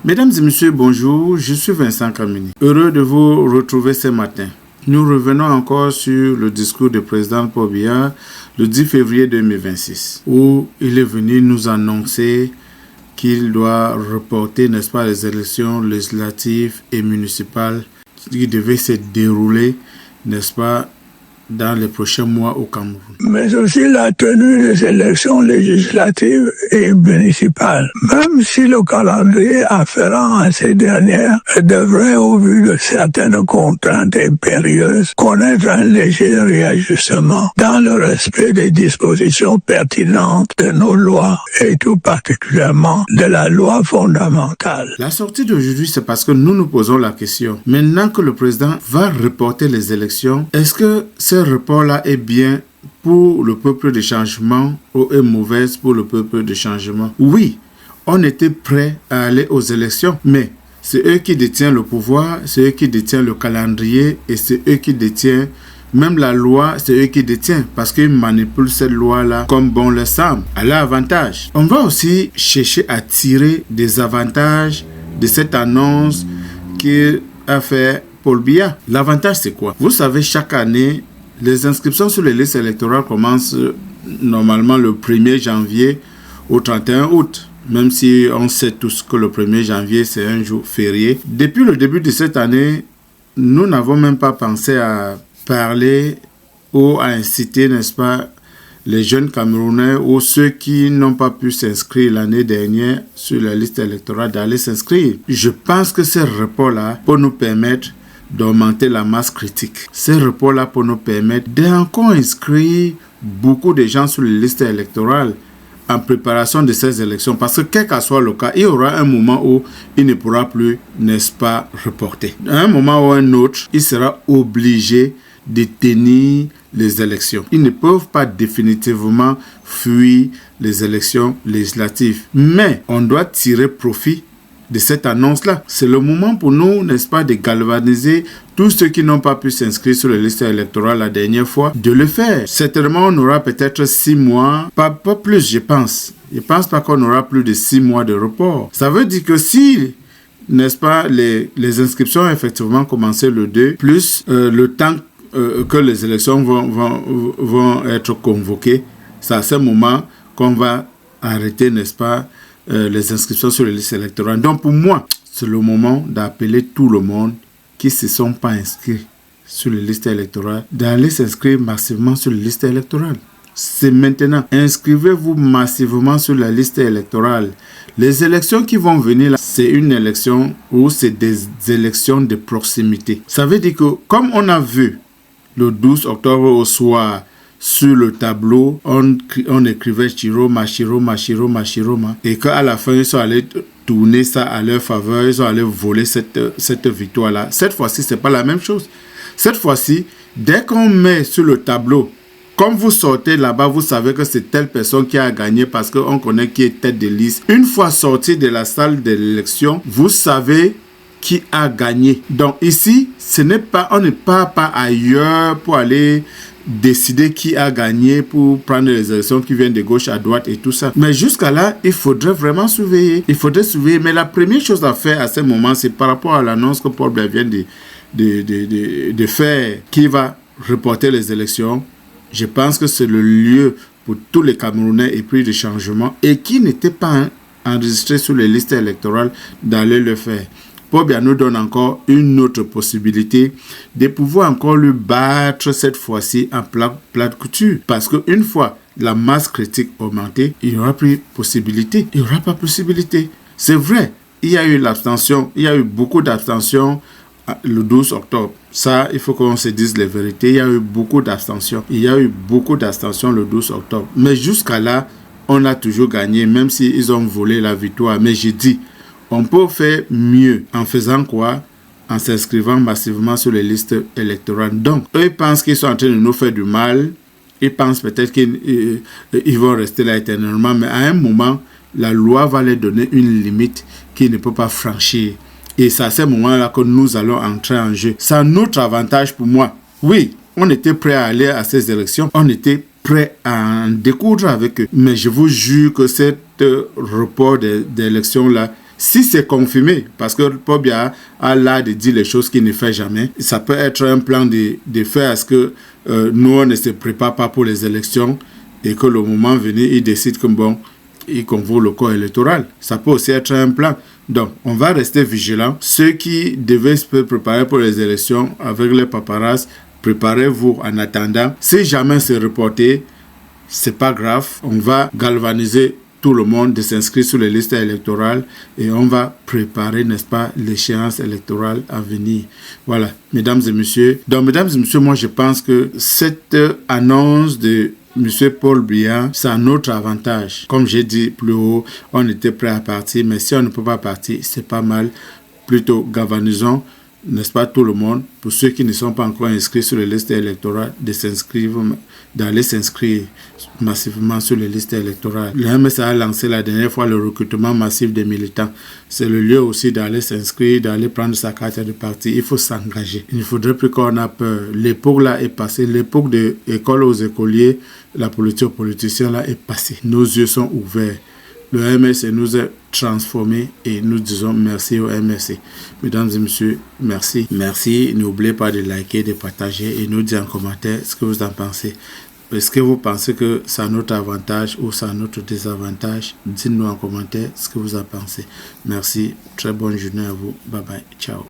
Mesdames et messieurs, bonjour, je suis Vincent Kamini. Heureux de vous retrouver ce matin. Nous revenons encore sur le discours du président Paul Biya le 10 février 2026, où il est venu nous annoncer qu'il doit reporter, n'est-ce pas, les élections législatives et municipales qui devaient se dérouler, n'est-ce pas, dans les prochains mois au Cameroun. Mais aussi la tenue des élections législatives et municipales. Même si le calendrier afférent à ces dernières devrait, au vu de certaines contraintes impérieuses, connaître un léger réajustement dans le respect des dispositions pertinentes de nos lois et tout particulièrement de la loi fondamentale. La sortie d'aujourd'hui, c'est parce que nous nous posons la question. Maintenant que le président va reporter les élections, est-ce que ce report-là est bien pour le peuple de changement ou est mauvaise pour le peuple de changement? Oui, on était prêt à aller aux élections, mais c'est eux qui détiennent le pouvoir, c'est eux qui détiennent le calendrier et c'est eux qui détiennent même la loi, c'est eux qui détiennent parce qu'ils manipulent cette loi-là comme bon leur semble, à leur avantage. On va aussi chercher à tirer des avantages de cette annonce qu'il a fait Paul Biya. L'avantage, c'est quoi? Vous savez, chaque année, les inscriptions sur les listes électorales commencent normalement le 1er janvier au 31 août. Même si on sait tous que le 1er janvier, c'est un jour férié. Depuis le début de cette année, nous n'avons même pas pensé à parler ou à inciter, n'est-ce pas, les jeunes Camerounais ou ceux qui n'ont pas pu s'inscrire l'année dernière sur la liste électorale d'aller s'inscrire. Je pense que ce report-là peut nous permettre d'augmenter la masse critique. Ce report-là peut nous permettre d'encore inscrire beaucoup de gens sur les listes électorales en préparation de ces élections. Parce que quel que soit le cas, il y aura un moment où il ne pourra plus, n'est-ce pas, reporter. À un moment ou un autre, il sera obligé de tenir les élections. Ils ne peuvent pas définitivement fuir les élections législatives. Mais on doit tirer profit de cette annonce-là. C'est le moment pour nous, n'est-ce pas, de galvaniser tous ceux qui n'ont pas pu s'inscrire sur les listes électorales la dernière fois, de le faire. Certainement, on aura peut-être 6 mois, pas plus, je pense. Je ne pense pas qu'on aura plus de 6 mois de report. Ça veut dire que si, n'est-ce pas, les inscriptions ont effectivement commencé le 2, plus le temps que les élections vont être convoquées, c'est à ce moment qu'on va arrêter, n'est-ce pas, les inscriptions sur les listes électorales. Donc pour moi, c'est le moment d'appeler tout le monde qui ne se sont pas inscrits sur les listes électorales d'aller s'inscrire massivement sur les listes électorales. C'est maintenant. Inscrivez-vous massivement sur la liste électorale. Les élections qui vont venir là, c'est une élection ou c'est des élections de proximité. Ça veut dire que comme on a vu le 12 octobre au soir, sur le tableau, on écrivait Chiroma, Chiroma, Chiroma, Chiroma. Et qu'à la fin, ils sont allés tourner ça à leur faveur, ils sont allés voler cette victoire-là. Cette fois-ci, ce n'est pas la même chose. Cette fois-ci, dès qu'on met sur le tableau, comme vous sortez là-bas, vous savez que c'est telle personne qui a gagné parce qu'on connaît qui est tête de liste. Une fois sorti de la salle de l'élection, vous savez qui a gagné. Donc ici, on ne part pas ailleurs pour aller décider qui a gagné pour prendre les élections qui viennent de gauche à droite et tout ça. Mais jusqu'à là, il faudrait vraiment surveiller. Il faudrait surveiller. Mais la première chose à faire à ce moment, c'est par rapport à l'annonce que Paul Biya vient de faire, qui va reporter les élections. Je pense que c'est le lieu pour tous les Camerounais épris de changement et qui n'étaient pas enregistrés sur les listes électorales d'aller le faire. Paul Biya nous donne encore une autre possibilité de pouvoir encore lui battre cette fois-ci en plate couture. Parce qu'une fois la masse critique augmentée, il n'y aura plus possibilité. Il n'y aura pas possibilité. C'est vrai, il y a eu l'abstention, il y a eu beaucoup d'abstention le 12 octobre. Ça, il faut qu'on se dise la vérité. Il y a eu beaucoup d'abstention. Il y a eu beaucoup d'abstention le 12 octobre. Mais jusqu'à là, on a toujours gagné, même s'ils ont volé la victoire. Mais j'ai dit, on peut faire mieux en faisant quoi? En s'inscrivant massivement sur les listes électorales. Donc, eux pensent qu'ils sont en train de nous faire du mal. Ils pensent peut-être qu'ils vont rester là éternellement. Mais à un moment, la loi va leur donner une limite qu'ils ne peuvent pas franchir. Et c'est à ce moment-là que nous allons entrer en jeu. C'est un autre avantage pour moi. Oui, on était prêt à aller à ces élections. On était prêt à en découdre avec eux. Mais je vous jure que cet report d'élections-là, Si c'est confirmé, parce que Paul Biya a l'art de dire les choses qu'il ne fait jamais, ça peut être un plan de faire à ce que nous, on ne se prépare pas pour les élections et que le moment venu, il décide que bon, il convoque le corps électoral. Ça peut aussi être un plan. Donc, on va rester vigilants. Ceux qui devaient se préparer pour les élections avec les paparazzi, préparez-vous en attendant. Si jamais c'est reporté, c'est pas grave. On va galvaniser tout le monde de s'inscrire sur les listes électorales et on va préparer, n'est-ce pas, l'échéance électorale à venir. Voilà, mesdames et messieurs. Donc, mesdames et messieurs, moi, je pense que cette annonce de M. Paul Biya, c'est un autre avantage. Comme j'ai dit plus haut, on était prêt à partir, mais si on ne peut pas partir, c'est pas mal. Plutôt, galvanisons, n'est-ce pas, tout le monde, pour ceux qui ne sont pas encore inscrits sur les listes électorales, d'aller s'inscrire massivement sur les listes électorales. Le MSA a lancé la dernière fois le recrutement massif des militants. C'est le lieu aussi d'aller s'inscrire, d'aller prendre sa carte de parti. Il faut s'engager. Il ne faudrait plus qu'on ait peur. L'époque là est passée. L'époque de l'école aux écoliers, la politique aux politiciens là est passée. Nos yeux sont ouverts. Le MSC nous a transformés et nous disons merci au MSC. Mesdames et messieurs, merci. Merci. N'oubliez pas de liker, de partager et nous dire en commentaire ce que vous en pensez. Est-ce que vous pensez que c'est un autre avantage ou c'est un autre désavantage? Dites-nous en commentaire ce que vous en pensez. Merci. Très bonne journée à vous. Bye bye. Ciao.